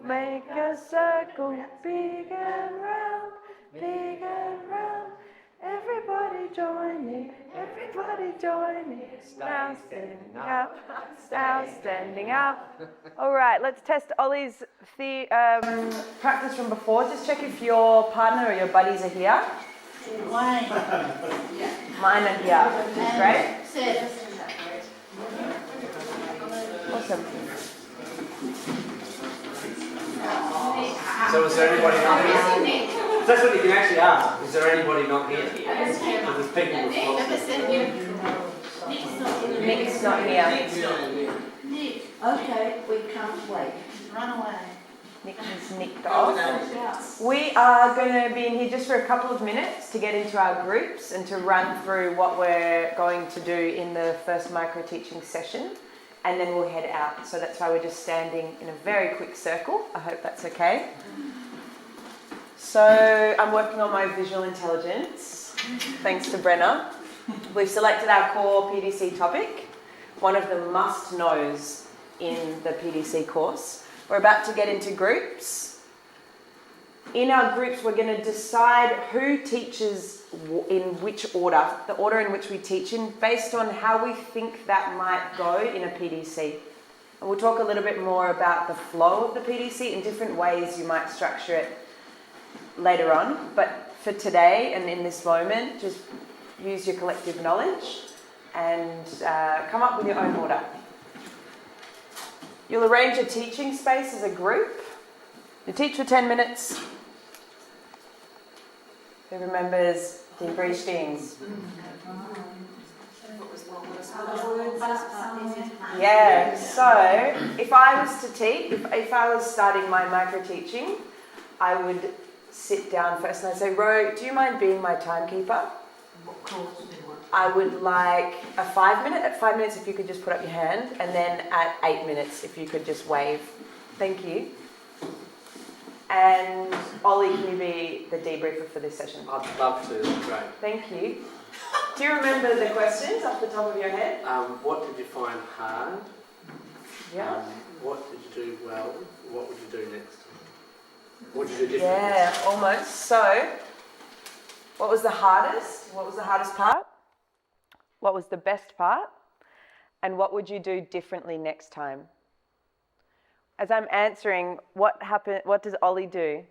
Make a circle, big and round, big and round. Everybody join me, everybody join me. Now standing up, now standing up. All right, let's test Ollie's practice from before. Just check if your partner or your buddies are here. Mine. Mine are here. Great. Sid. Awesome. So is there anybody not here? That's what you can actually ask. Is there anybody not here? So there's people responsible. Nick's not here. Nick. Okay, we can't wait. Run away. Nick has nicked off. We are going to be in here just for a couple of minutes to get into our groups and to run through what we're going to do in the first micro teaching session, and then we'll head out. So that's why we're just standing in a very quick circle. I hope that's okay. So I'm working on my visual intelligence, thanks to Brenna. We've selected our core PDC topic, one of the must-knows in the PDC course. We're about to get into groups. In our groups, we're going to decide who teaches in which order, the order in which we teach in, based on how we think that might go in a PDC. And we'll talk a little bit more about the flow of the PDC and different ways you might structure it later on. But for today and in this moment, just use your collective knowledge and come up with your own order. You'll arrange a teaching space as a group. You teach for 10 minutes. Who remembers debriefings? Yeah, so if I was to teach, if I was starting my micro teaching, I would sit down first and I'd say, Ro, do you mind being my timekeeper? What course do you want? I would like a 5 minute. At 5 minutes, if you could just put up your hand, and then at 8 minutes, if you could just wave. Thank you. And Ollie, can you be the debriefer for this session? I'd love to. That's great. Thank you. Do you remember the questions off the top of your head? What did you find hard? Yeah. What did you do well? What would you do next? What did you do differently? Yeah, almost. So, what was the hardest? What was the hardest part? What was the best part? And what would you do differently next time? As I'm answering, what does Ollie do?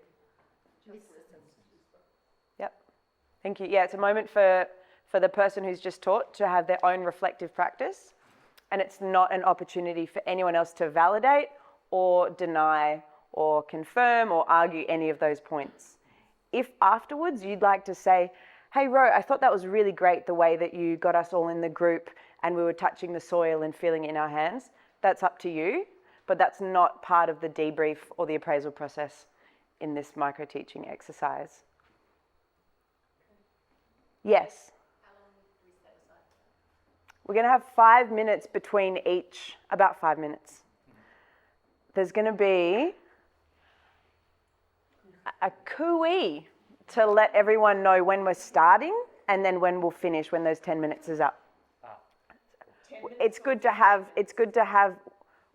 Yep. Thank you. Yeah, it's a moment for the person who's just taught to have their own reflective practice. And it's not an opportunity for anyone else to validate or deny or confirm or argue any of those points. If afterwards you'd like to say, hey, Ro, I thought that was really great the way that you got us all in the group and we were touching the soil and feeling it in our hands, that's up to you, but that's not part of the debrief or the appraisal process in this micro teaching exercise. Yes? How long do we set aside? We're going to have 5 minutes between each, about 5 minutes. There's going to be a cooey to let everyone know when we're starting and then when we'll finish, when those 10 minutes is up. It's good to have,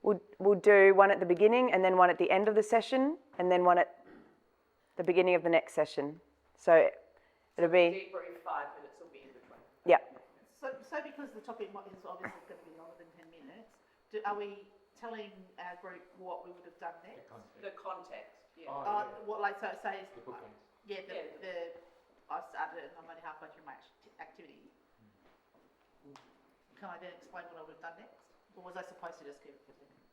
we'll do one at the beginning and then one at the end of the session and then one at the beginning of the next session. So it'll be... Debrief 5 minutes will be in between. Yeah. So because the topic is obviously going to be longer than 10 minutes, are we telling our group what we would have done next? The context, yeah. What, like, so it says, I started and I'm only halfway through my activity. Can I then explain what I would have done next? Or was I supposed to just keep it for 10 minutes?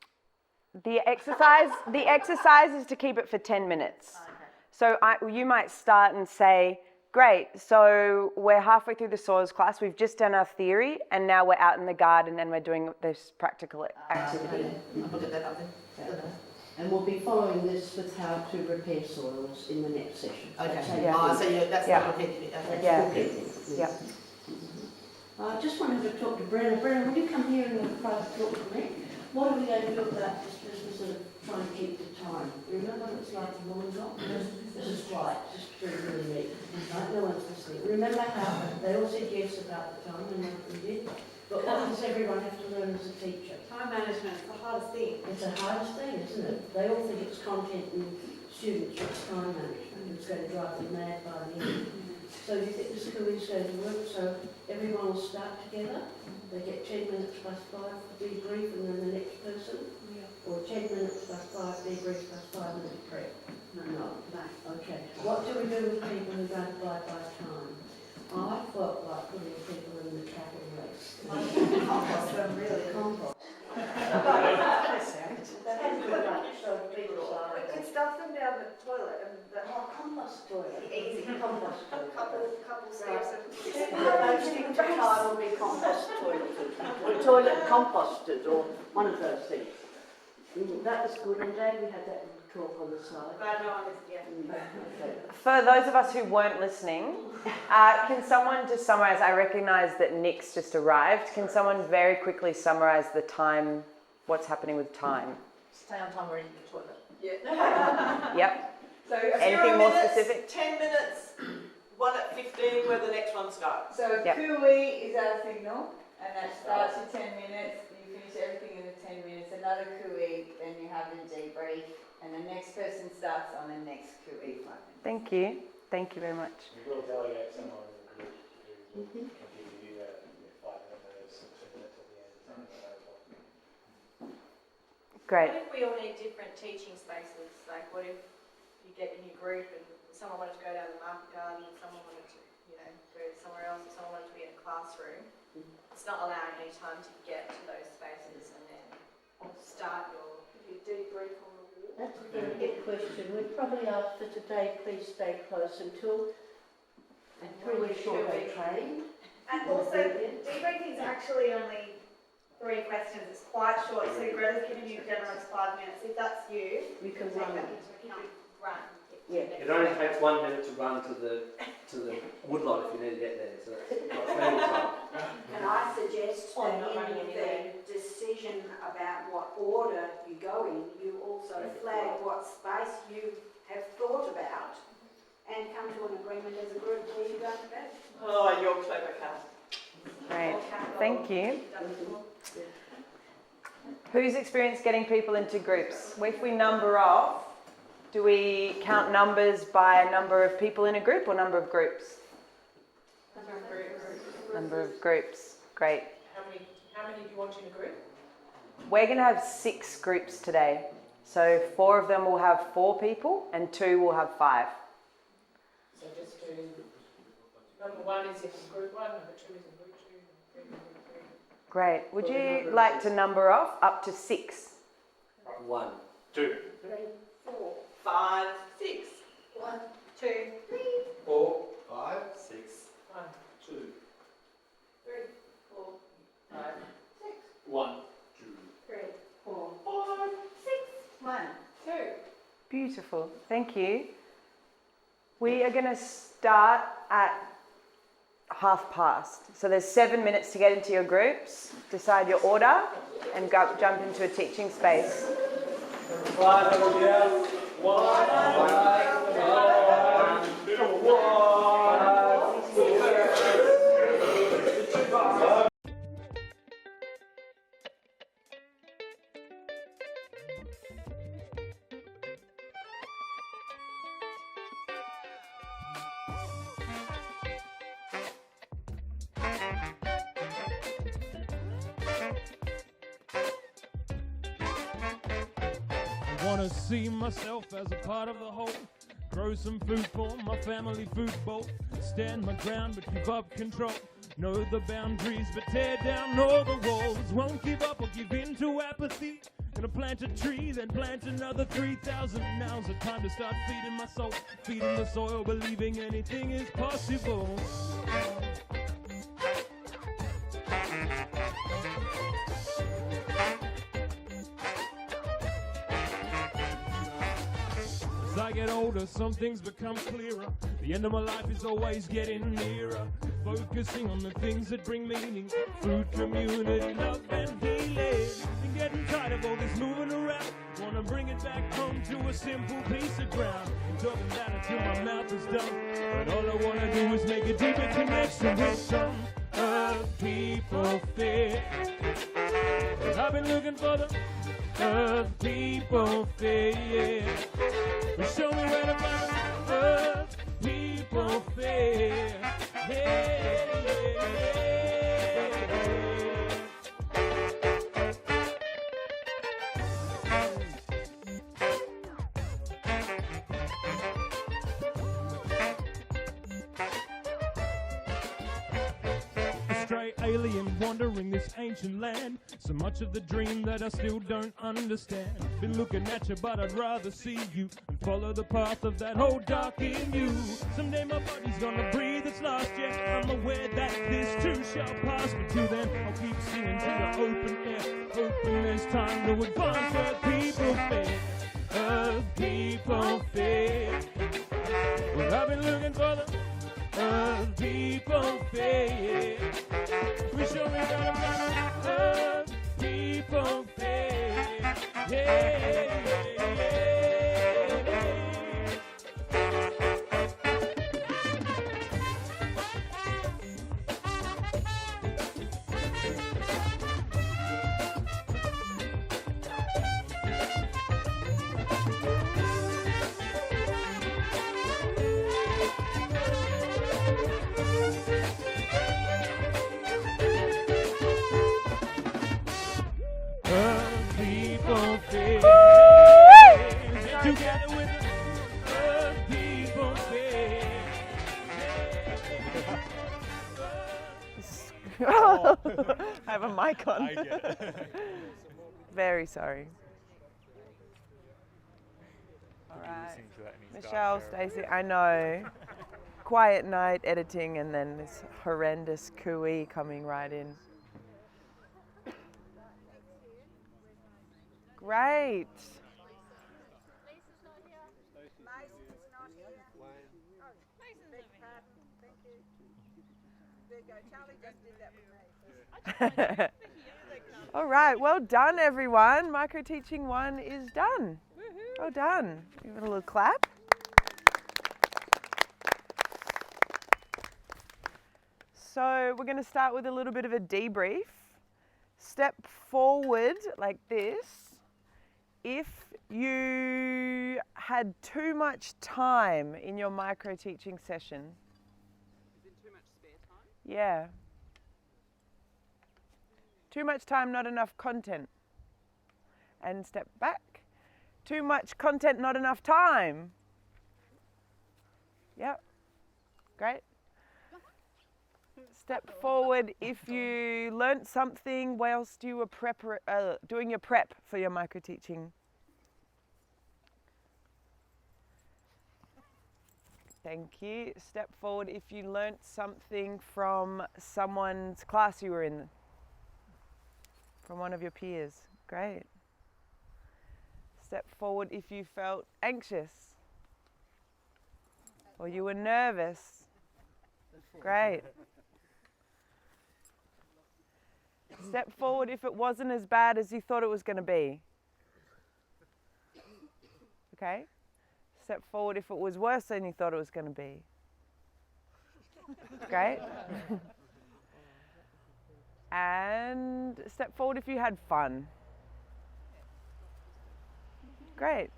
The exercise is to keep it for 10 minutes. Okay. So you might start and say, great, so we're halfway through the soils class, we've just done our theory, and now we're out in the garden and we're doing this practical activity. I'll look at that up then. And we'll be following this with how to repair soils in the next session. Okay. Yeah. So that's Yeah. not repeated. Okay. Yeah. Yeah. I just wanted to talk to Brenna. Brenna, would you come here and talk to me? What are we going to do about this business of trying to keep the time? You remember what it's like a woman got? This is right, just really neat. Right? No one's listening. Remember how they all said yes about the time and nothing did? But what does everyone have to learn as a teacher? Time management is the hardest thing. It's the hardest thing, isn't it? They all think it's content and students, it's time management. It's going to drive them mad by the end. So do you think the school is going to work so everyone will start together? They get 10 minutes plus 5 for debrief and then the next person? Or 10 minutes plus 5 debrief plus 5 minutes prep? No. Okay. What do we do with people who don't abide by time? I felt like putting people in the cattle race. Compost them, really. Compost. We could stuff them down the toilet and Compost toilet. easy. Compost toilet. Couple steps of. The time will be compost toilet. Or toilet composted or one of those things. That was good, and glad we had that talk on the side. Glad no one is, yeah. Okay. For those of us who weren't listening, can someone just summarise? I recognise that Nick's just arrived. Can someone very quickly summarise the time, what's happening with time? Stay on time or in the toilet. Yeah. Yep. So Anything more specific? 10 minutes, one at 15 where the next one starts. So Yep. cooey is our signal, and that starts at 10 minutes. You finish everything in the 10 minutes. Another cooey, then you have the debrief, and the next person starts on the next cooey. Thank you. Thank you very much. We will delegate someone in the group who can give you 5 minutes, 2 minutes at the end. Great. What if we all need different teaching spaces? Like, what if you get in your group and someone wanted to go down the market garden, and someone wanted to, go somewhere else, or someone wanted to be in a classroom? It's not allowing any time to get to those spaces and then start your debrief on the walk. That's a very good question. We'd probably ask for today, please stay close until I'm pretty sure they trained. And also, debriefing is actually only 3 questions. It's quite short, so Greta's giving you generous 5 minutes. If that's you, You can take run that it. into account. Run. Yeah. It only takes 1 minute to run to the woodlot if you need to get there, so it's not plenty of time. Can I suggest Oh, that not in running anywhere. the decision about what order you go in, you also flag what space you have thought about and come to an agreement as a group where you go to bed? Oh, you're clever, Kat. Great. Thank you. Who's experienced getting people into groups? If we number off, do we count numbers by number of people in a group or number of groups? Number of groups. Great. How many do you want in a group? We're going to have 6 groups today. So 4 of them will have 4 people and 2 will have 5. So just do, number 1 is in group 1, number 2 is in group 2, 3 in group 3. Great. Would you like to number off up to 6? 1, 2, 3, 4, 5, 6. 1, 2, 3, 4, 5, 6, 1, 2, 3, 4, 5, 6, 1, 2, 3, 4, 5, 6, 1, 2. Beautiful. Thank you. We are going to start at past. So there's 7 minutes to get into your groups, decide your order, and jump into a teaching space. 5, yeah. 1, 5, 1. Wanna see myself as a part of the whole. Grow some food for my family food bowl. Stand my ground but keep up control. Know the boundaries but tear down all the walls. Won't give up or give in to apathy. Gonna plant a tree, then plant another 3,000. Now's the time to start feeding my soul. Feeding the soil, believing anything is possible. As I get older, some things become clearer. The end of my life is always getting nearer. Focusing on the things that bring meaning. Food, community, love and healing. Been getting tired of all this moving around. Wanna bring it back home to a simple piece of ground. I'm talking about it till my mouth is done. But all I wanna do is make a deeper connection with some of people fear. I've been looking for the of people fear. Show me where to find the of people fear. Alien wandering this ancient land, so much of the dream that I still don't understand. Been looking at you, but I'd rather see you and follow the path of that whole dark in you. Someday my body's gonna breathe its last, yeah, I'm aware that this too shall pass, but till then I'll keep singing to the open air, hoping there's time to advance where people fear, of people fear. Well, I've been looking for the of people fear. We show me how to find of people fear. Yeah. I have a mic on. I get it. Very sorry. All right. Michelle, Stacey, I know. Quiet night editing and then this horrendous cooey coming right in. Great. All right, well done everyone. Micro teaching 1 is done. Well done. Give it a little clap. So we're going to start with a little bit of a debrief. Step forward like this. If you had too much time in your micro teaching session. Is it too much spare time? Yeah. Too much time, not enough content. And step back. Too much content, not enough time. Yep. Great. Step forward if you learnt something whilst you were doing your prep for your micro teaching. Thank you. Step forward if you learnt something from someone's class you were in. From one of your peers. Great. Step forward if you felt anxious or you were nervous. Great. Step forward if it wasn't as bad as you thought it was going to be. Okay? Step forward if it was worse than you thought it was going to be. Great. And step forward if you had fun. Great.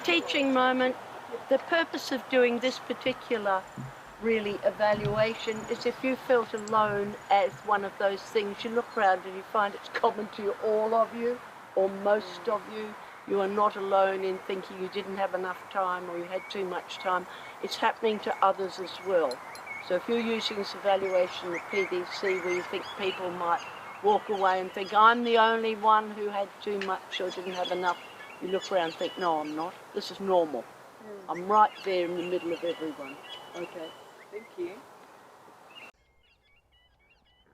Teaching moment. The purpose of doing this particular really evaluation is if you felt alone as one of those things, you look around and you find it's common to all of you or most of you. You are not alone in thinking you didn't have enough time or you had too much time. It's happening to others as well. So if you're using this evaluation of PDC where you think people might walk away and think, I'm the only one who had too much or didn't have enough, you look around and think, no, I'm not. This is normal. I'm right there in the middle of everyone. Okay. Thank you.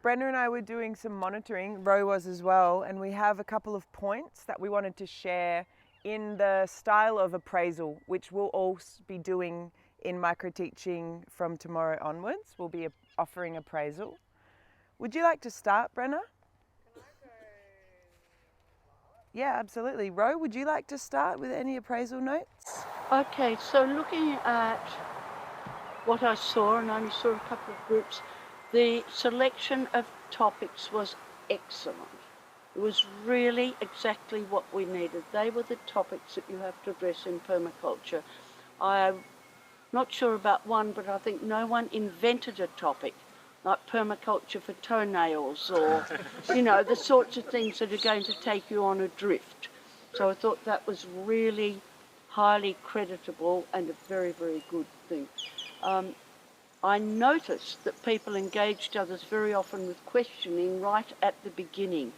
Brenna and I were doing some monitoring, Ro was as well, and we have a couple of points that we wanted to share in the style of appraisal, which we'll all be doing in micro teaching from tomorrow onwards. We'll be offering appraisal. Would you like to start, Brenna? Yeah, absolutely. Ro, would you like to start with any appraisal notes? Okay, so looking at what I saw, and I only saw a couple of groups, the selection of topics was excellent. It was really exactly what we needed. They were the topics that you have to address in permaculture. I'm not sure about one, but I think no one invented a topic like permaculture for toenails or, you know, the sorts of things that are going to take you on a drift. So I thought that was really highly creditable and a very, very good thing. I noticed that people engaged others very often with questioning right at the beginning.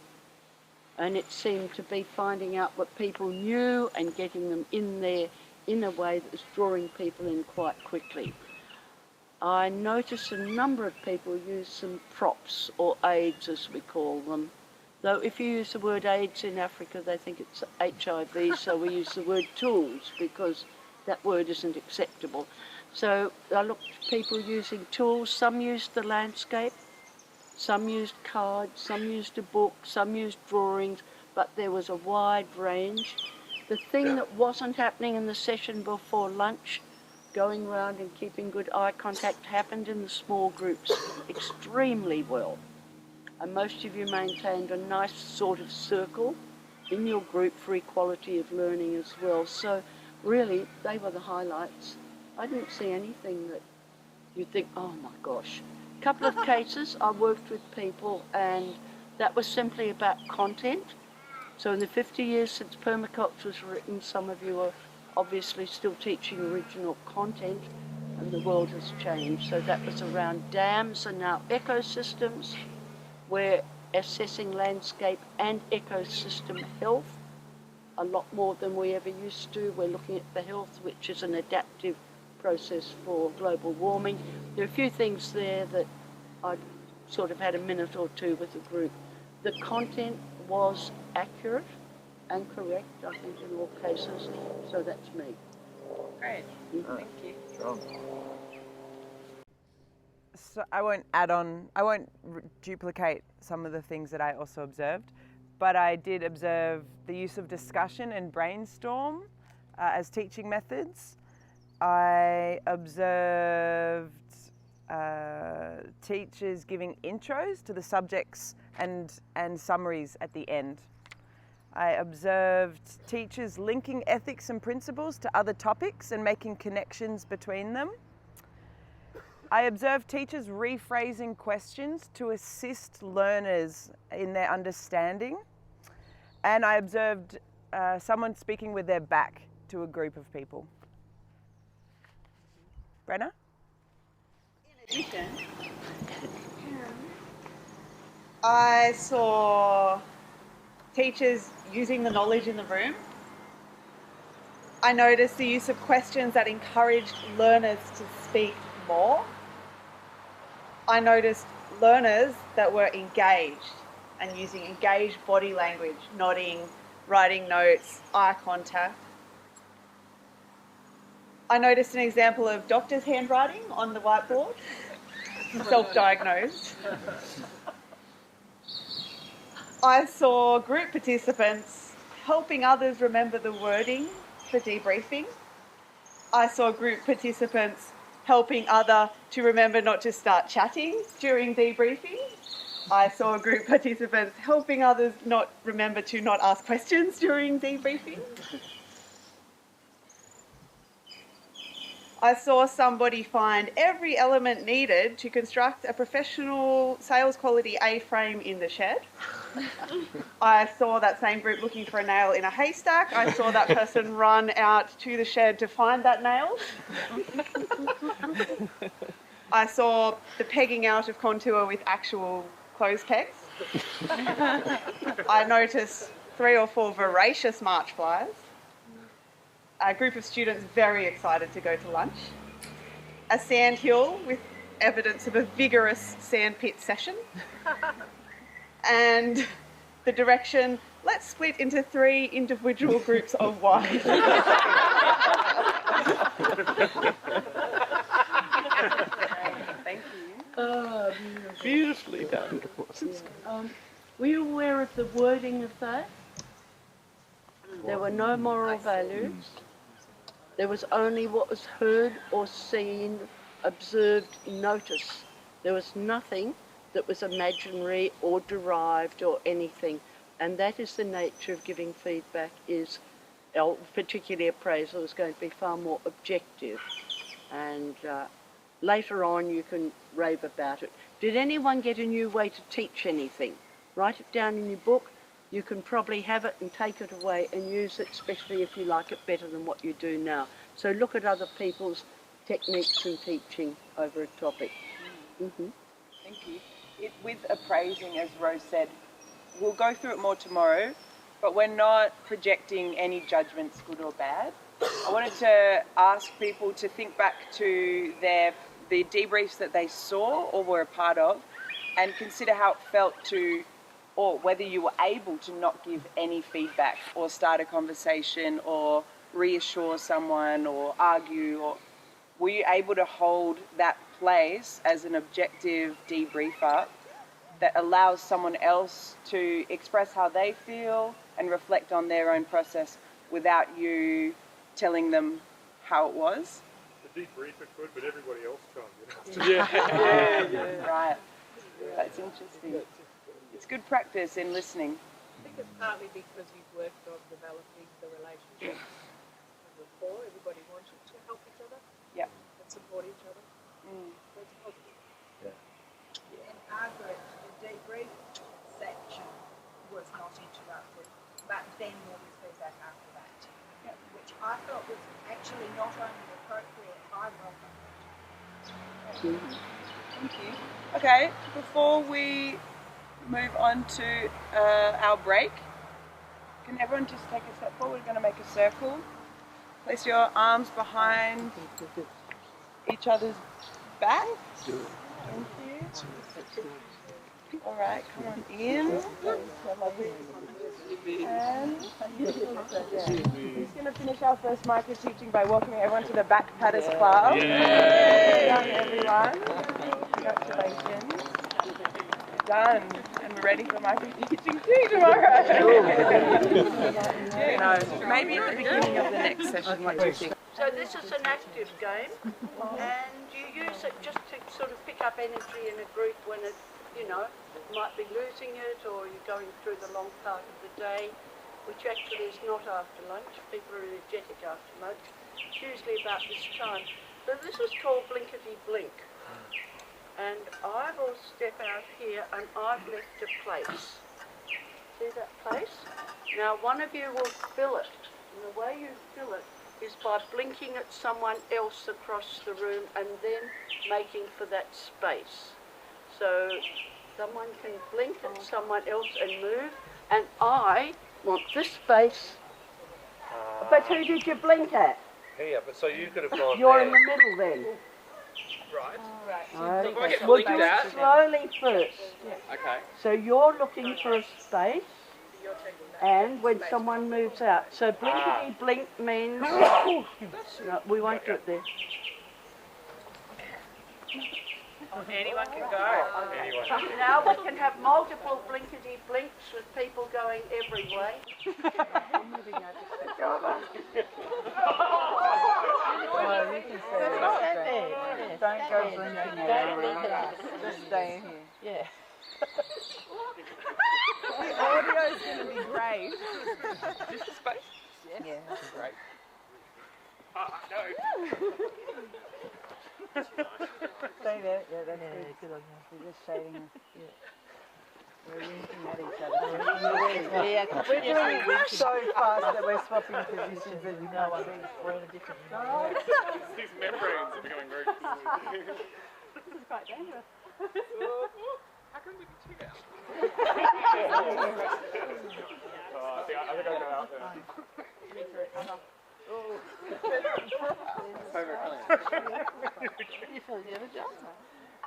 And it seemed to be finding out what people knew and getting them in there in a way that was drawing people in quite quickly. I noticed a number of people use some props, or aids as we call them. Though if you use the word AIDS in Africa, they think it's HIV, so we use the word tools because that word isn't acceptable. So I looked at people using tools. Some used the landscape, some used cards, some used a book, some used drawings, but there was a wide range. The thing that wasn't happening in the session before lunch, going around and keeping good eye contact, happened in the small groups extremely well. And most of you maintained a nice sort of circle in your group for equality of learning as well. So really, they were the highlights. I didn't see anything that you think, oh my gosh. A couple of cases I worked with people, and that was simply about content. So in the 50 years since permaculture was written, some of you are obviously still teaching original content, and the world has changed. So that was around dams and now ecosystems. We're assessing landscape and ecosystem health a lot more than we ever used to. We're looking at the health, which is an adaptive process for global warming. There are a few things there that I sort of had a minute or two with the group. The content was accurate and correct, I think, in all cases, so that's me. Great, thank you. Strong. So I won't duplicate some of the things that I also observed, but I did observe the use of discussion and brainstorm as teaching methods. I observed teachers giving intros to the subjects and summaries at the end. I observed teachers linking ethics and principles to other topics and making connections between them. I observed teachers rephrasing questions to assist learners in their understanding. And I observed someone speaking with their back to a group of people. Brenna? In addition, I saw teachers using the knowledge in the room. I noticed the use of questions that encouraged learners to speak more. I noticed learners that were engaged and using engaged body language, nodding, writing notes, eye contact. I noticed an example of doctor's handwriting on the whiteboard, self-diagnosed. I saw group participants helping others remember the wording for debriefing. I saw group participants helping others to remember not to start chatting during debriefing. I saw group participants helping others remember to not ask questions during debriefing. I saw somebody find every element needed to construct a professional sales quality A-frame in the shed. I saw that same group looking for a nail in a haystack. I saw that person run out to the shed to find that nail. I saw the pegging out of contour with actual clothes pegs. I noticed 3 or 4 voracious march flies. A group of students very excited to go to lunch. A sand hill with evidence of a vigorous sandpit session. And the direction, let's split into 3 individual groups of 1. Thank you. Oh, Beautifully done. were you aware of the wording of that? There were no moral values. There was only what was heard or seen observed notice. There was nothing that was imaginary or derived or anything. And that is the nature of giving feedback, is particularly appraisal is going to be far more objective. And later on you can rave about it. Did anyone get a new way to teach anything? Write it down in your book. You can probably have it and take it away and use it, especially if you like it better than what you do now. So look at other people's techniques in teaching over a topic. Thank you. With appraising, as Rose said, we'll go through it more tomorrow, but we're not projecting any judgments, good or bad. I wanted to ask people to think back to the debriefs that they saw or were a part of, and consider how it felt to, or whether you were able to not give any feedback or start a conversation or reassure someone or argue, or were you able to hold that place as an objective debriefer that allows someone else to express how they feel and reflect on their own process without you telling them how it was? The debriefer could, but everybody else can't, you know? Right. That's interesting. It's good practice in listening. I think it's partly because you've worked on developing the relationship before. Everybody wanted to help each other and support each other. So it's positive. And Margaret, the debrief section was not interrupted, but then there was feedback after that, which I thought was actually not only appropriate, I welcome it. Thank you. Okay, before we move on to our break, can everyone just take a step forward? We're going to make a circle. Place your arms behind each other's back. Thank you. All right, come on in. And who's going to finish our first micro teaching by welcoming everyone to the Back Padders Club? Done, everyone. Congratulations. Done. And we're ready for micro teaching 2 tomorrow. Maybe at the beginning of the next session, what do you think? So this is an active game, and you use it just to sort of pick up energy in a group when it, you know, might be losing it, or you're going through the long part of the day, which actually is not after lunch. People are energetic after lunch. It's usually about this time. So this is called Blinkety Blink. And I will step out here and I've left a place. See that place? Now one of you will fill it. And the way you fill it is by blinking at someone else across the room and then making for that space. So someone can blink at someone else and move, and I want this space. But who did you blink at? Here, but so you could have gone You're there. in the middle then. Right. So if I get we'll blinked do at. it slowly first. Okay. So you're looking for a space, and when someone moves out. So blinkety blink means... No, we won't do it there. Anyone can go. Anyone. Now we can have multiple blinkety blinks with people going every way. Well, you can say don't go blinking at everyone. Just stay here. Yeah. The audio is going to be great. Just a space. Yeah. Great. No. Stay there. Yeah, that's good. We're just shading. We're winking at each other. Yeah, we're doing it so fast that we're swapping positions and you know we're in a different. These membranes are becoming very cool. This is quite dangerous. How come we can cheat out? I think I'll go out there. You feel the other job?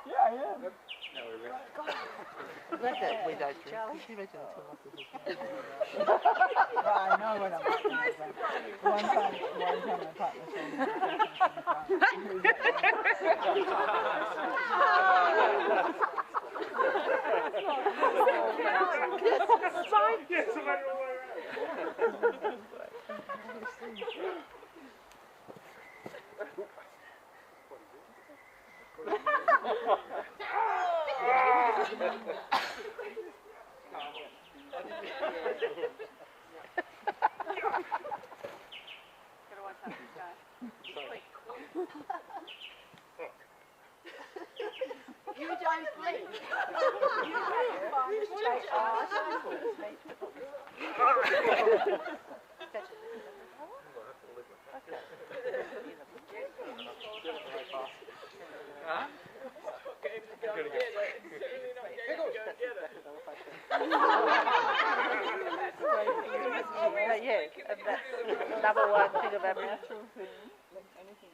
Yeah, I am. No, we're ready. Not that we don't drink. You mentioned it well, I know what I'm talking about. One time my partner said Yes, somebody will wear it. Yeah, and that's another one thing about natural food. Anything.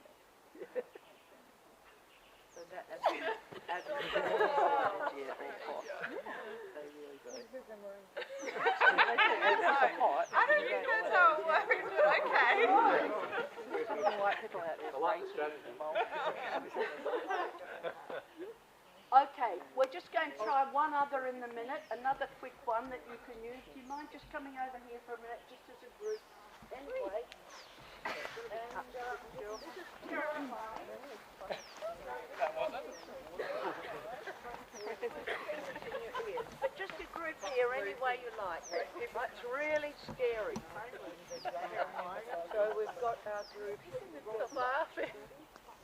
So that adds energy at their cost. They really do. I don't think that's how it works, but okay. White people out there. Okay, we're just going to try one other in a minute, another quick one that you can use. Do you mind just coming over here for a minute, just as a group? Anyway. And this is terrifying. But just a group here any way you like. It's really scary. So we've got our group.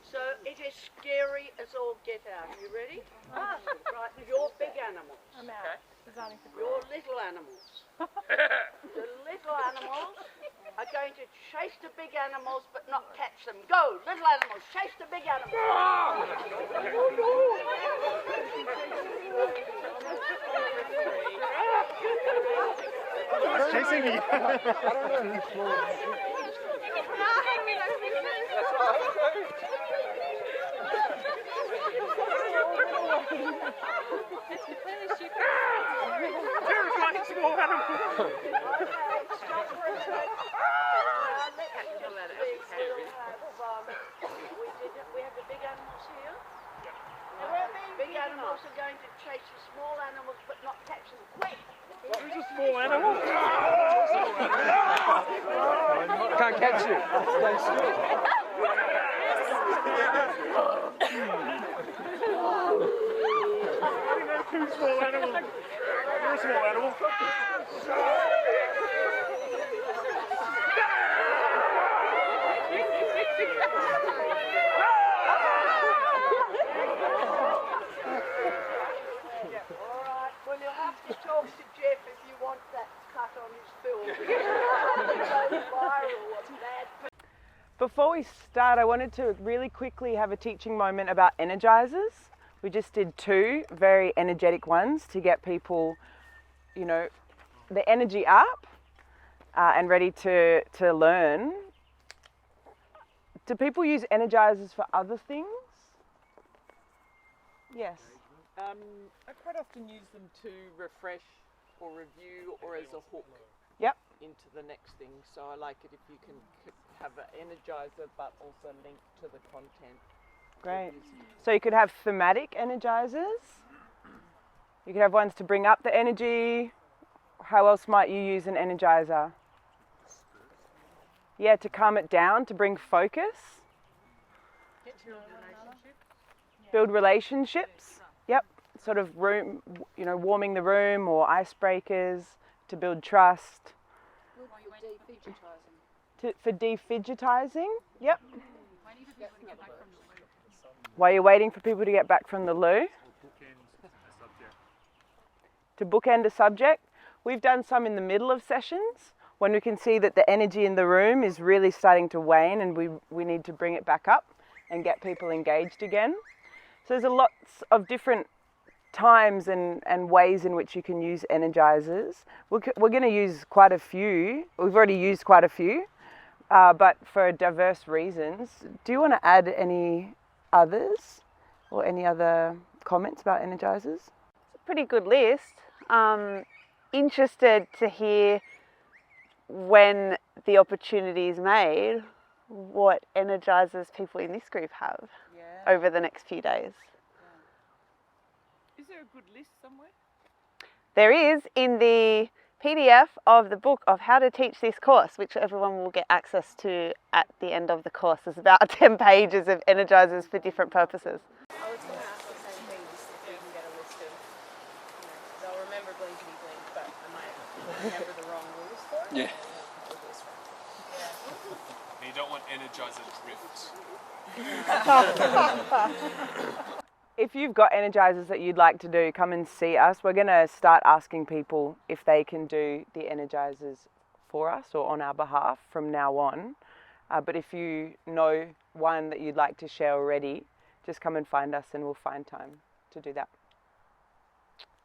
So it is scary as all get out. You ready? Right, you're big animals. I'm out. You're little animals. The little animals are going to chase the big animals but not catch them. Go, little animals, chase the big animals. It's chasing me. Terrifying small animal. We have the big animals here. Big animals are going to chase the small animals but not catch them. Quick! Who's a small animal? Can't catch you. Stay still. Two small animals. You're a small animal. Alright, well you'll have to talk to Jeff if you want that cut on his film. It goes viral, what's bad. Before we start, I wanted to really quickly have a teaching moment about energizers. We just did 2 very energetic ones to get people, you know, the energy up and ready to learn. Do people use energizers for other things? Yes. I quite often use them to refresh or review or as a hook. Yep. Into the next thing. So I like it if you can have an energizer but also link to the content. Great. So you could have thematic energizers. You could have ones to bring up the energy. How else might you use an energizer? Yeah, to calm it down, to bring focus. Build relationships. Yep. Sort of room, you know, warming the room or icebreakers to build trust. For defidgetizing. Yep. While you're waiting for people to get back from the loo. To bookend a subject. We've done some in the middle of sessions when we can see that the energy in the room is really starting to wane and we need to bring it back up and get people engaged again. So there's lots of different times and ways in which you can use energizers. We're going to use quite a few. We've already used quite a few, but for diverse reasons. Do you want to add any others or any other comments about energizers? It's a pretty good list. Interested to hear when the opportunity is made, what energizers people in this group have over the next few days. Is there a good list somewhere? There is in the PDF of the book of how to teach this course, which everyone will get access to at the end of the course. There's about 10 pages of energizers for different purposes. I was going to ask the same thing, just if we can get a list of, because I'll remember blinkety blink, but I might remember the wrong rules for it. Yeah. You don't want energizer drifts. If you've got energizers that you'd like to do, come and see us. We're going to start asking people if they can do the energizers for us or on our behalf from now on. But if you know one that you'd like to share already, just come and find us and we'll find time to do that.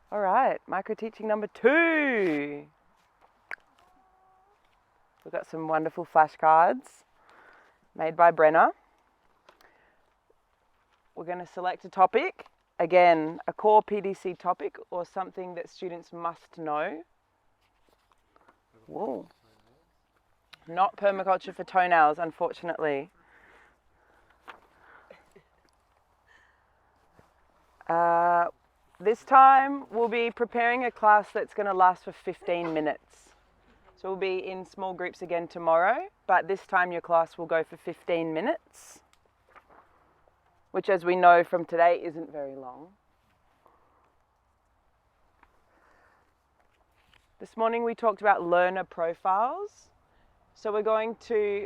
All right, micro teaching number 2. We've got some wonderful flashcards made by Brenna. We're going to select a topic, again, a core PDC topic or something that students must know. Whoa. Not permaculture for toenails, unfortunately. This time we'll be preparing a class that's going to last for 15 minutes. So we'll be in small groups again tomorrow, but this time your class will go for 15 minutes, which as we know from today isn't very long. This morning we talked about learner profiles. So we're going to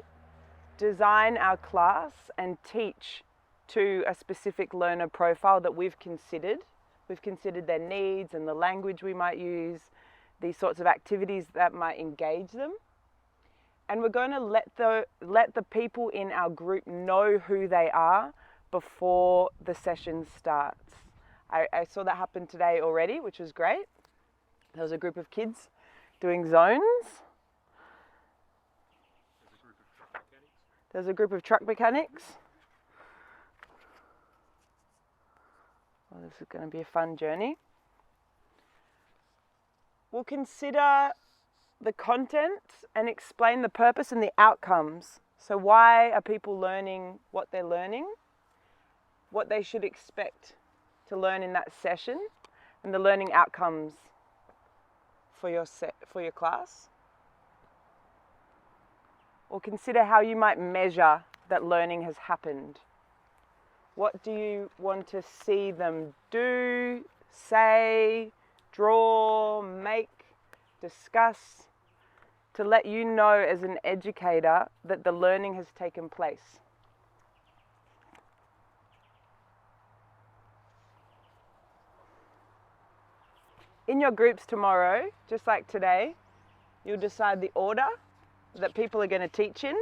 design our class and teach to a specific learner profile that we've considered. We've considered their needs and the language we might use, these sorts of activities that might engage them. And we're going to let the people in our group know who they are before the session starts. I saw that happen today already, which was great. There was a group of kids doing zones. There's a group of truck mechanics. Well, this is going to be a fun journey. We'll consider the content and explain the purpose and the outcomes. So why are people learning what they're learning? What they should expect to learn in that session and the learning outcomes for your class. Or consider how you might measure that learning has happened. What do you want to see them do, say, draw, make, discuss, to let you know as an educator that the learning has taken place? In your groups tomorrow, just like today, you'll decide the order that people are going to teach in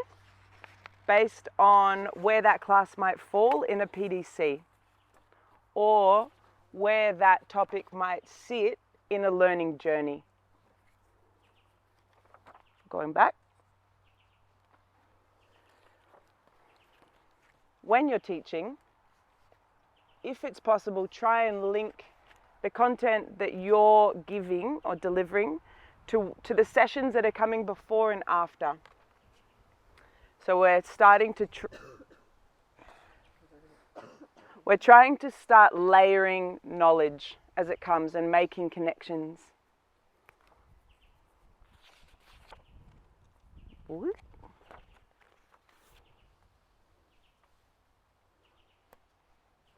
based on where that class might fall in a PDC or where that topic might sit in a learning journey. Going back. When you're teaching, if it's possible, try and link the content that you're giving or delivering to the sessions that are coming before and after. So we're starting to we're trying to start layering knowledge as it comes and making connections. Ooh.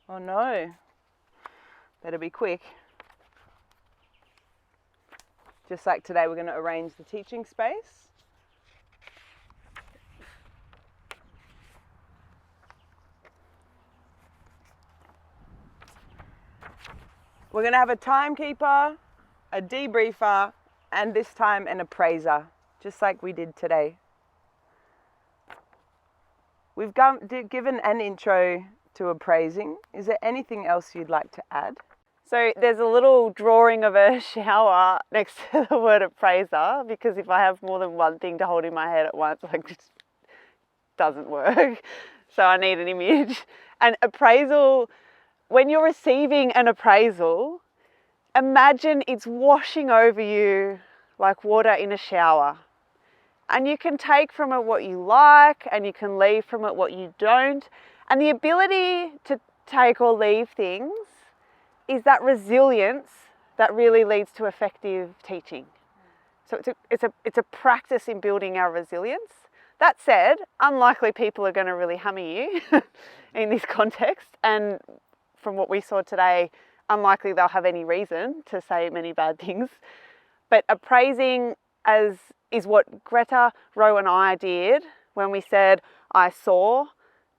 Oh no. Better be quick. Just like today, we're going to arrange the teaching space. We're going to have a timekeeper, a debriefer, and this time an appraiser, just like we did today. We've given an intro to appraising. Is there anything else you'd like to add? So there's a little drawing of a shower next to the word appraiser, because if I have more than one thing to hold in my head at once, like, it just doesn't work. So I need an image. And appraisal, when you're receiving an appraisal, imagine it's washing over you like water in a shower. And you can take from it what you like and you can leave from it what you don't. And the ability to take or leave things is that resilience that really leads to effective teaching. So it's a practice in building our resilience. That said, unlikely people are going to really hammer you in this context. And from what we saw today, unlikely they'll have any reason to say many bad things. But appraising is what Greta, Ro and I did when we said, I saw,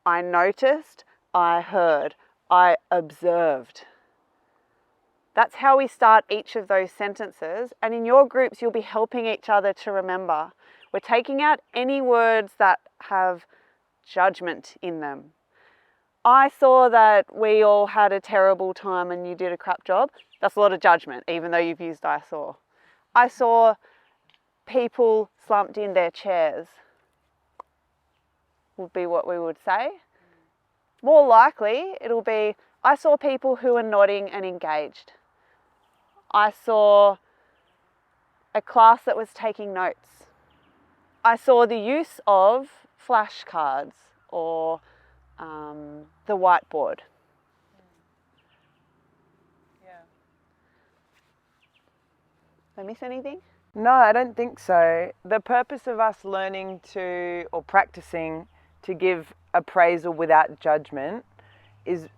I noticed, I heard, I observed. That's how we start each of those sentences. And in your groups, you'll be helping each other to remember. We're taking out any words that have judgment in them. I saw that we all had a terrible time and you did a crap job. That's a lot of judgment, even though you've used I saw. I saw people slumped in their chairs, would be what we would say. More likely, it'll be, I saw people who are nodding and engaged. I saw a class that was taking notes. I saw the use of flashcards or the whiteboard. Yeah. Did I miss anything? No, I don't think so. The purpose of us learning to, or practicing to give appraisal without judgment is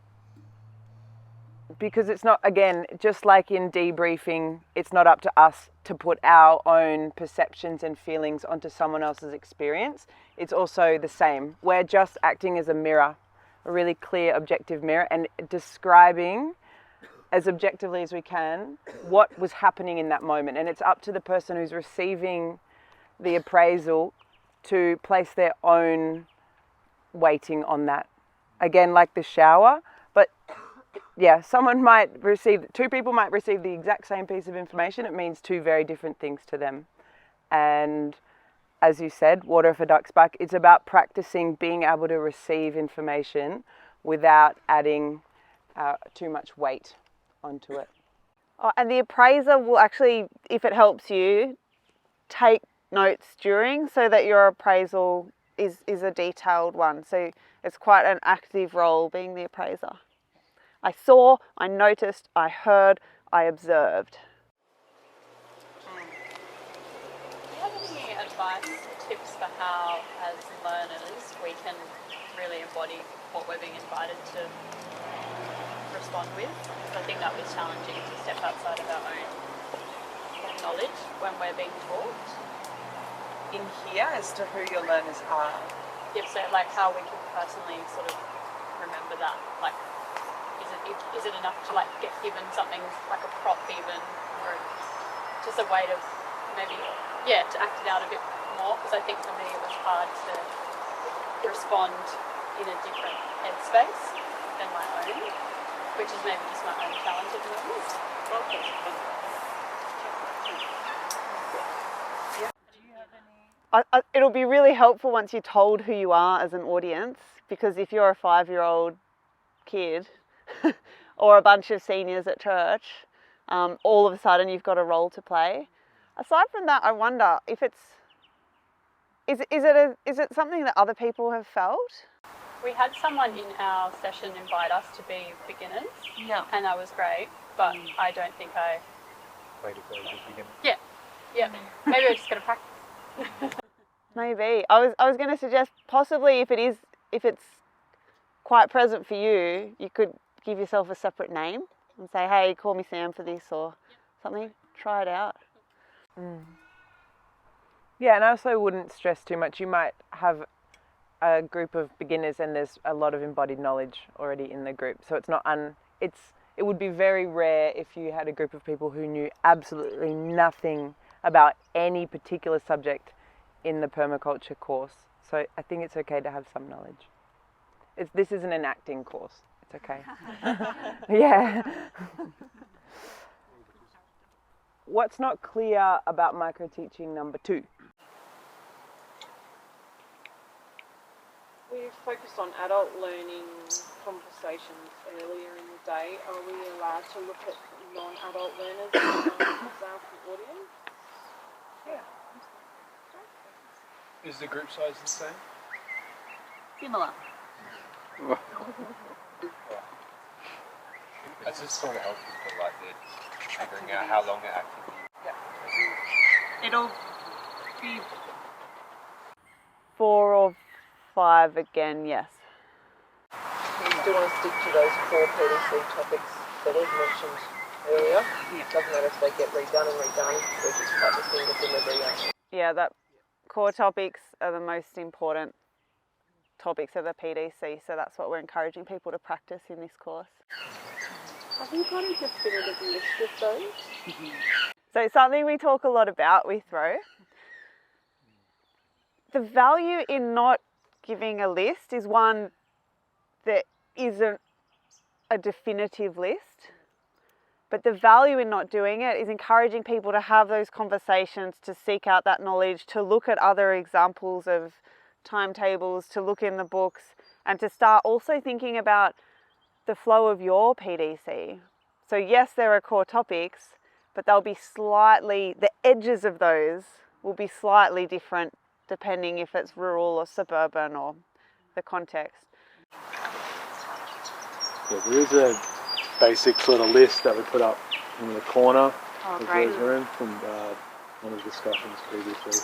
because it's not, again, just like in debriefing, it's not up to us to put our own perceptions and feelings onto someone else's experience. It's also the same. We're just acting as a mirror, a really clear, objective mirror, and describing as objectively as we can what was happening in that moment. And it's up to the person who's receiving the appraisal to place their own weighting on that. Again, like the shower, but yeah, two people might receive the exact same piece of information. It means two very different things to them. And as you said, water for ducks back, it's about practicing being able to receive information without adding too much weight onto it. Oh, and the appraiser will actually, if it helps you, take notes during so that your appraisal is a detailed one. So it's quite an active role being the appraiser. I saw, I noticed, I heard, I observed. Do you have any advice, tips for how, as learners, we can really embody what we're being invited to respond with? I think that was challenging to step outside of our own knowledge when we're being taught. In here, as to who your learners are. Yep, so like how we can personally sort of remember that, like, is it enough to like get given something like a prop even, or just a way to maybe, to act it out a bit more? Because I think for me it was hard to respond in a different headspace than my own, which is maybe just my own challenge at the moment. It'll be really helpful once you're told who you are as an audience, because if you're a 5-year-old kid or a bunch of seniors at church, all of a sudden you've got a role to play. Aside from that, I wonder if is it something that other people have felt? We had someone in our session invite us to be beginners, and that was great, but I don't think I... Way to go, just begin. Yeah. Maybe we're just going to practice. Maybe. I was going to suggest possibly if it's quite present for you, you could give yourself a separate name and say, hey, call me Sam for this or something. Try it out. Yeah, and I also wouldn't stress too much. You might have a group of beginners and there's a lot of embodied knowledge already in the group. So it's not it would be very rare if you had a group of people who knew absolutely nothing about any particular subject in the permaculture course. So I think it's okay to have some knowledge. This isn't an acting course. It's okay. Yeah. What's not clear about micro-teaching number 2? We've focused on adult learning conversations earlier in the day. Are we allowed to look at non-adult learners as our audience? Yeah. Is the group size the same? Similar. I just want to help people like they're figuring out how long it actually is. It'll be 4 or 5 again, yes. You still want to stick to those 4 PTC topics that Ed mentioned earlier. It doesn't matter if they get redone and redone, we're just practicing the delivery. Yeah, that core topics are the most important topics of the PTC, so that's what we're encouraging people to practice in this course. Have you got a definitive list of those? So it's something we talk a lot about with Ro. The value in not giving a list is one that isn't a definitive list, but the value in not doing it is encouraging people to have those conversations, to seek out that knowledge, to look at other examples of timetables, to look in the books, and to start also thinking about the flow of your PDC. So yes, there are core topics, but they'll be slightly, the edges of those will be slightly different depending if it's rural or suburban or the context. Yeah, there is a basic sort of list that we put up in the corner of great. the room from one of the discussions previously.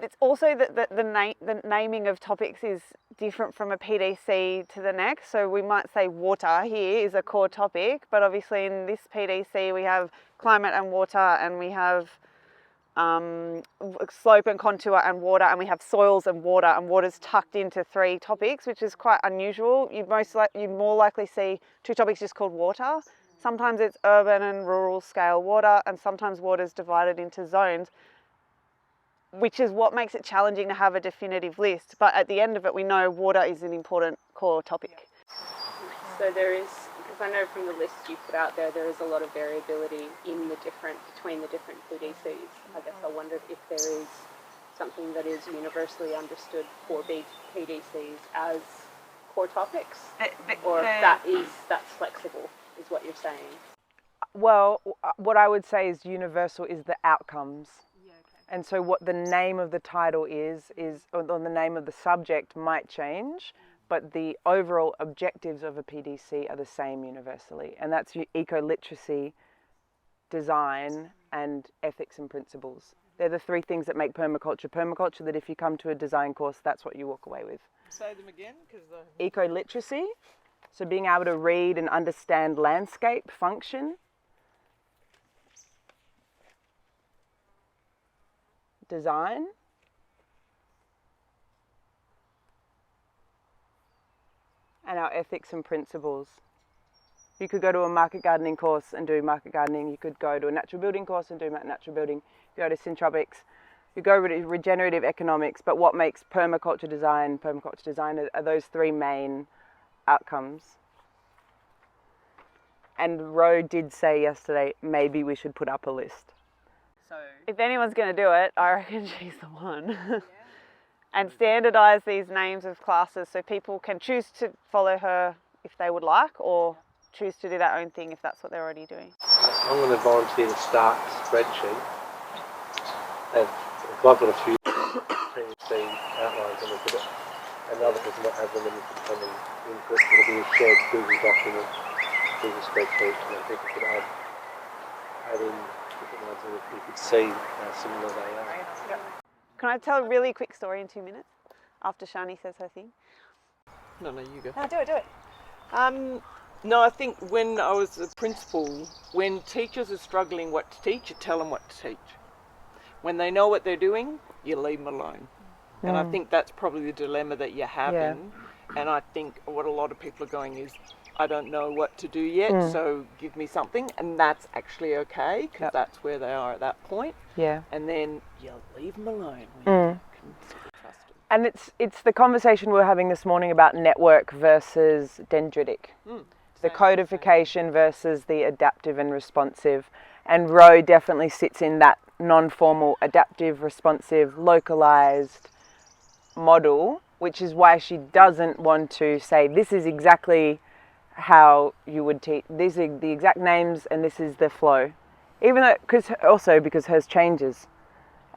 It's also that the naming of topics is different from a PDC to the next. So we might say water here is a core topic, but obviously in this PDC we have climate and water, and we have slope and contour and water, and we have soils and water's tucked into 3 topics, which is quite unusual. You more likely see 2 topics just called water. Sometimes it's urban and rural scale water, and sometimes water's divided into zones, which is what makes it challenging to have a definitive list. But at the end of it, we know water is an important core topic. So there is, because I know from the list you put out there, there is a lot of variability in between the different PDCs. I guess I wondered if there is something that is universally understood for PDCs as core topics, or if that's flexible, is what you're saying. Well, what I would say is universal is the outcomes. And so what the name of the title is or the name of the subject might change, but the overall objectives of a PDC are the same universally. And that's eco-literacy, design, and ethics and principles. They're the 3 things that make permaculture permaculture, that if you come to a design course, that's what you walk away with. Say them again. Eco-literacy, so being able to read and understand landscape function. Design. And our ethics and principles. You could go to a market gardening course and do market gardening. You could go to a natural building course and do natural building. You go to syntropics. You go to regenerative economics. But what makes permaculture design are those 3 main outcomes. And Ro did say yesterday, maybe we should put up a list. So if anyone's going to do it, I reckon she's the one. And standardise these names of classes so people can choose to follow her if they would like, or choose to do their own thing if that's what they're already doing. I'm going to volunteer to start a spreadsheet. I've got a few PDC outlines and another person might have them, and you can come and input. It'll be a shared Google document, Google spreadsheet, and people could add in different ones that you could see how similar they are. Can I tell a really quick story in 2 minutes after Shani says her thing? No, you go. No, do it. No, I think when I was a principal, when teachers are struggling what to teach, you tell them what to teach. When they know what they're doing, you leave them alone. And I think that's probably the dilemma that you're having. And I think what a lot of people are going is, I don't know what to do yet, so give me something. And that's actually okay, because that's where they are at that point. Yeah. And then you leave them alone. When you can sort of trust them. And it's the conversation we were having this morning about network versus dendritic. The codification versus the adaptive and responsive. And Ro definitely sits in that non-formal, adaptive, responsive, localized model, which is why she doesn't want to say, this is exactly how you would teach, these are the exact names and this is the flow. Even though, because hers changes.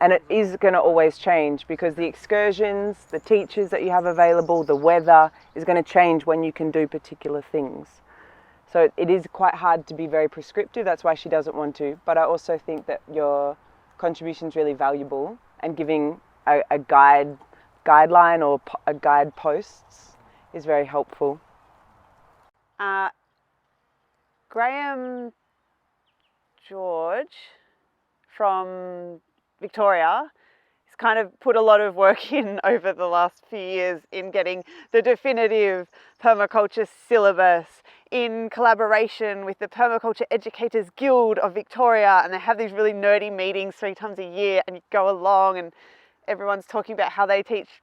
And it is going to always change, because the excursions, the teachers that you have available, the weather is going to change when you can do particular things. So it is quite hard to be very prescriptive. That's why she doesn't want to. But I also think that your contribution is really valuable, and giving a guideline or a guide posts is very helpful. Graham George from Victoria He's kind of put a lot of work in over the last few years in getting the definitive permaculture syllabus in collaboration with the Permaculture Educators Guild of Victoria, and they have these really nerdy meetings 3 times a year, and you go along and everyone's talking about how they teach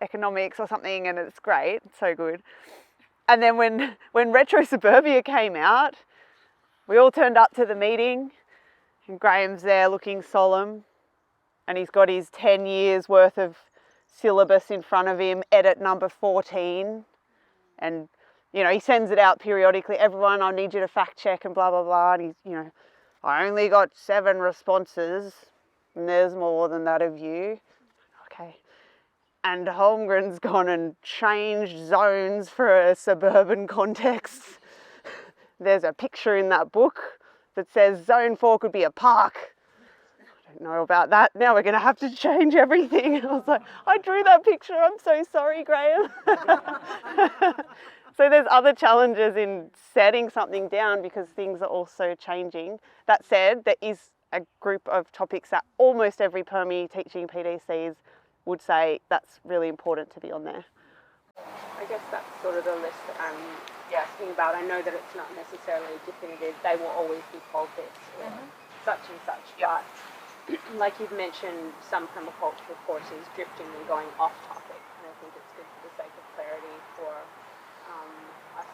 economics or something, and it's great, it's so good. And then when Retro Suburbia came out, we all turned up to the meeting and Graham's there looking solemn, and he's got his 10 years worth of syllabus in front of him, edit number 14, and you know, he sends it out periodically. Everyone, I need you to fact check and blah, blah, blah. And he's, you know, I only got 7 responses and there's more than that of you. Okay. And Holmgren's gone and changed zones for a suburban context. There's a picture in that book that says Zone 4 could be a park. I don't know about that. Now we're going to have to change everything. I was like, I drew that picture. I'm so sorry, Graham. So there's other challenges in setting something down because things are also changing. That said, there is a group of topics that almost every Permi teaching PDCs would say that's really important to be on there. I guess that's sort of the list that I'm asking about. I know that it's not necessarily definitive. They will always be pulpits or such and such. But like you've mentioned, some permaculture courses drifting and going off topic. And I think it's good for the sake of clarity for us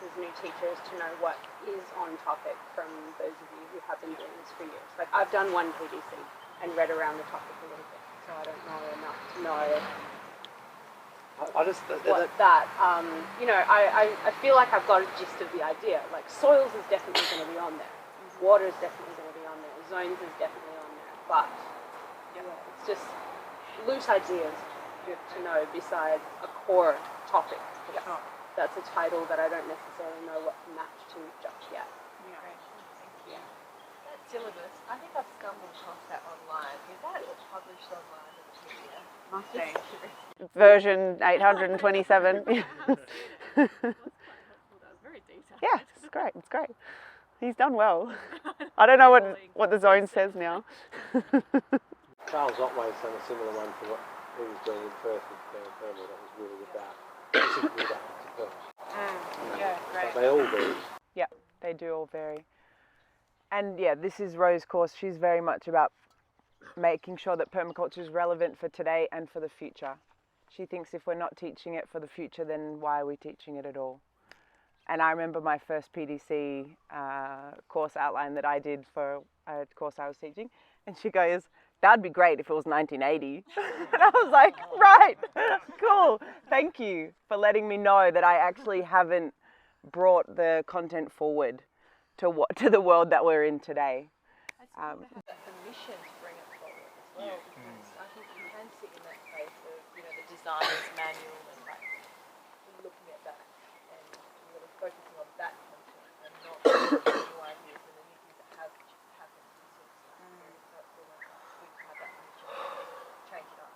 as new teachers to know what is on topic from those of you who have been doing this for years. Like I've done one PDC and read around the topic a little bit, so I don't know enough to know you know, I feel like I've got a gist of the idea. Like soils is definitely going to be on there, water is definitely going to be on there, zones is definitely on there, but it's just loose ideas to know besides a core topic. That's a title that I don't necessarily know what to match to just yet. That syllabus, I think I've stumbled across that online. Is that published online as a PDF? Must be. Version 827. That was very detailed. Yeah, it's great, it's great. He's done well. I don't know what the zone says now. Charles Otway's done a similar one to what he was doing in Perth with Carroll. That was really about specifically about the Perth. Yeah, great. But they all vary. Yeah, they do all vary. And yeah, this is Rose's course. She's very much about making sure that permaculture is relevant for today and for the future. She thinks if we're not teaching it for the future, then why are we teaching it at all? And I remember my first PDC course outline that I did for a course I was teaching, and she goes, that'd be great if it was 1980. And I was like, right, cool. Thank you for letting me know that I actually haven't brought the content forward to the world that we're in today. The mission to bring it forward as well, because I think you can sit in that space of, you know, the designer's manual and like looking at that and really focusing on that content and not the new ideas and the new things that have happened since that. So it's almost like good to have that mission to change it up.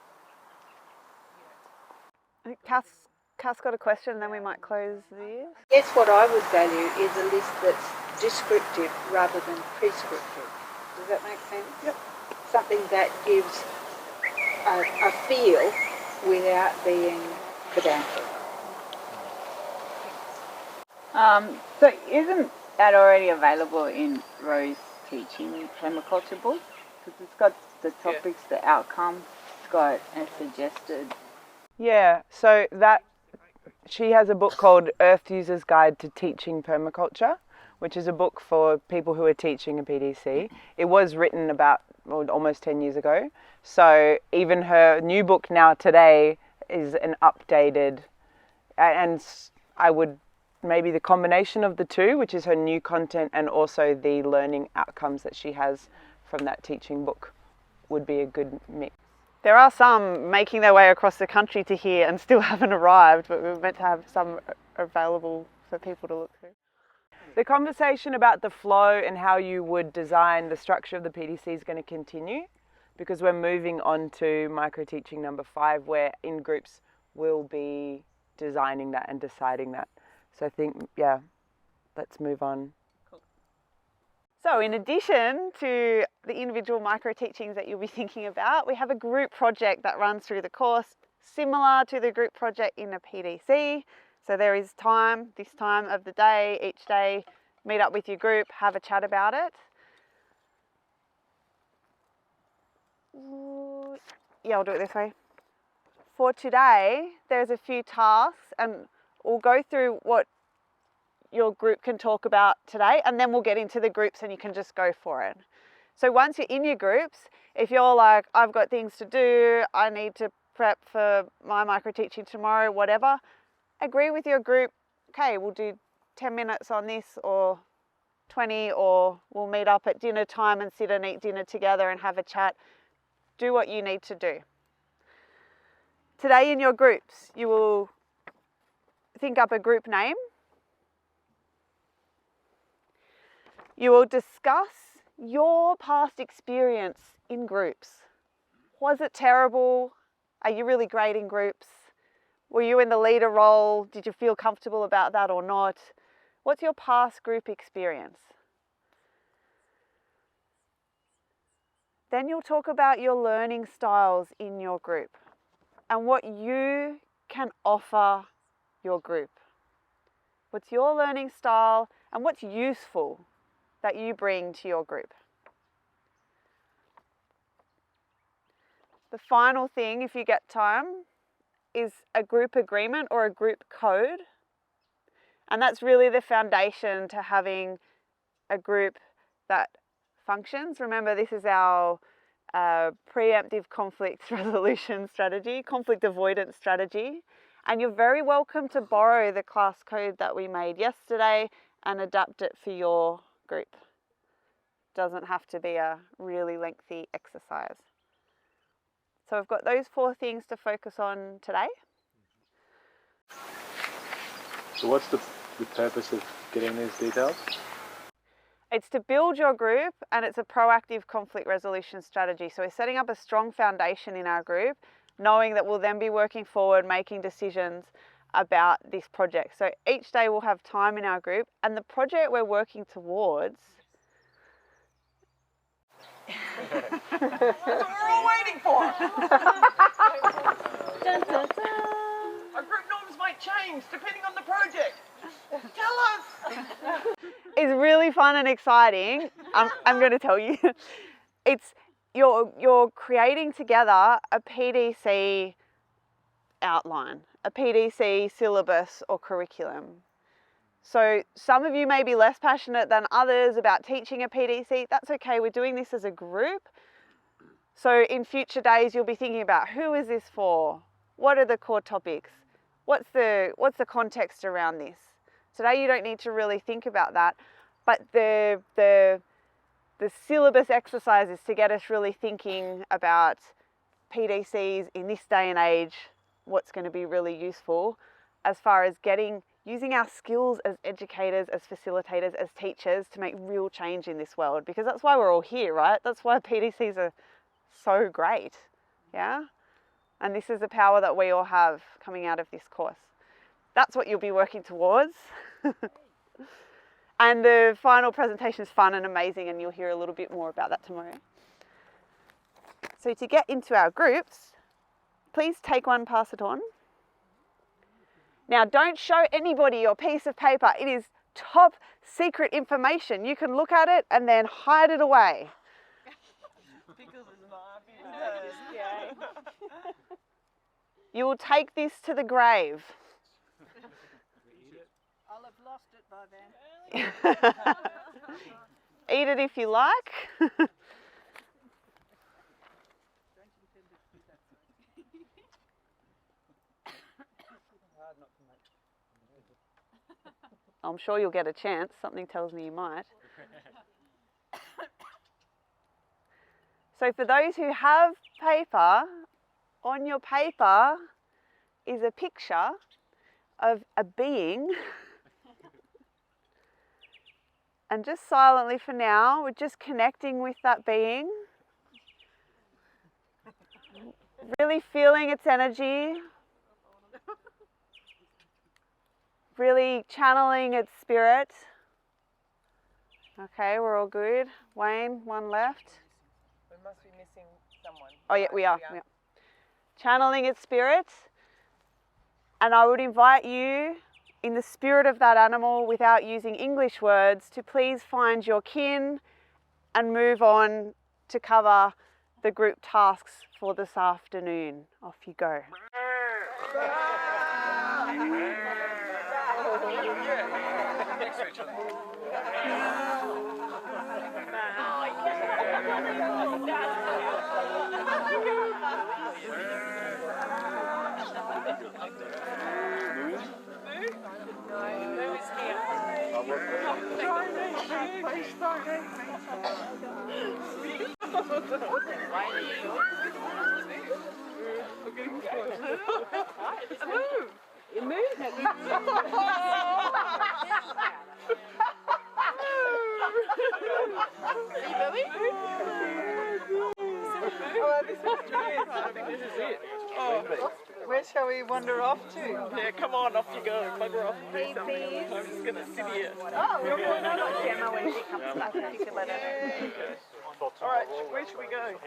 You know. I think Cass got a question, and then we might close the year. Yes, what I would value is a list that's descriptive rather than prescriptive. Does that make sense? Yep. Something that gives a feel without being pedantic. So isn't that already available in Rose's teaching permaculture book? Because it's got the topics, the outcomes, it's got a suggested. Yeah, so that she has a book called Earth User's Guide to Teaching Permaculture, which is a book for people who are teaching a PDC. It was written about almost 10 years ago. So even her new book now today is an updated, and I would maybe the combination of the two, which is her new content and also the learning outcomes that she has from that teaching book, would be a good mix. There are some making their way across the country to here and still haven't arrived, but we're meant to have some available for people to look through. The conversation about the flow and how you would design the structure of the PDC is going to continue, because we're moving on to micro-teaching number 5, where in groups we'll be designing that and deciding that. So I think, yeah, let's move on. Cool. So in addition to the individual micro teachings that you'll be thinking about, we have a group project that runs through the course, similar to the group project in a PDC. So there is time, this time of the day, each day, meet up with your group, have a chat about it. Yeah, I'll do it this way. For today, there's a few tasks and we'll go through what your group can talk about today, and then we'll get into the groups and you can just go for it. So once you're in your groups, if you're like, I've got things to do, I need to prep for my micro teaching tomorrow, whatever, agree with your group, okay, we'll do 10 minutes on this or 20, or we'll meet up at dinner time and sit and eat dinner together and have a chat. Do what you need to do. Today in your groups, you will think up a group name. You will discuss your past experience in groups. Was it terrible? Are you really great in groups? Were you in the leader role? Did you feel comfortable about that or not? What's your past group experience? Then you'll talk about your learning styles in your group and what you can offer your group. What's your learning style and what's useful that you bring to your group? The final thing, if you get time, is a group agreement or a group code. And that's really the foundation to having a group that functions. Remember, this is our preemptive conflict resolution strategy, conflict avoidance strategy. And you're very welcome to borrow the class code that we made yesterday and adapt it for your group. Doesn't have to be a really lengthy exercise. So I've got those 4 things to focus on today. So what's the purpose of getting these details? It's to build your group, and it's a proactive conflict resolution strategy. So we're setting up a strong foundation in our group, knowing that we'll then be working forward, making decisions about this project. So each day we'll have time in our group, and the project we're working towards. That's what we're all waiting for. Dun, dun, dun. Our group norms might change depending on the project. Tell us. It's really fun and exciting. I'm going to tell you. It's you're creating together a PDC outline, a PDC syllabus or curriculum. So some of you may be less passionate than others about teaching a PDC. That's okay. We're doing this as a group. So in future days, you'll be thinking about who is this for? What are the core topics? What's the context around this? Today you don't need to really think about that, but the syllabus exercise is to get us really thinking about PDCs in this day and age, what's going to be really useful as far as using our skills as educators, as facilitators, as teachers to make real change in this world, because that's why we're all here, right? That's why PDCs are so great, yeah? And this is the power that we all have coming out of this course. That's what you'll be working towards. And the final presentation is fun and amazing, and you'll hear a little bit more about that tomorrow. So to get into our groups, please take one, pass it on. Now don't show anybody your piece of paper. It is top secret information. You can look at it and then hide it away. You will take this to the grave. I'll have lost it by then. Eat it if you like. I'm sure you'll get a chance. Something tells me you might. So for those who have paper, on your paper is a picture of a being. And just silently for now, we're just connecting with that being. Really feeling its energy. Really channeling its spirit. Okay, we're all good. Wayne, one left. We must be missing someone. Oh yeah, we are. Yeah. Channeling its spirit. And I would invite you, in the spirit of that animal, without using English words, to please find your kin and move on to cover the group tasks for this afternoon. Off you go. Where shall we wander off to? Yeah, come on, off you go. Bugger off. I'm just going to sit here. Oh, we'll put on Gemma when she comes back. You can let her know. All right, where should we go?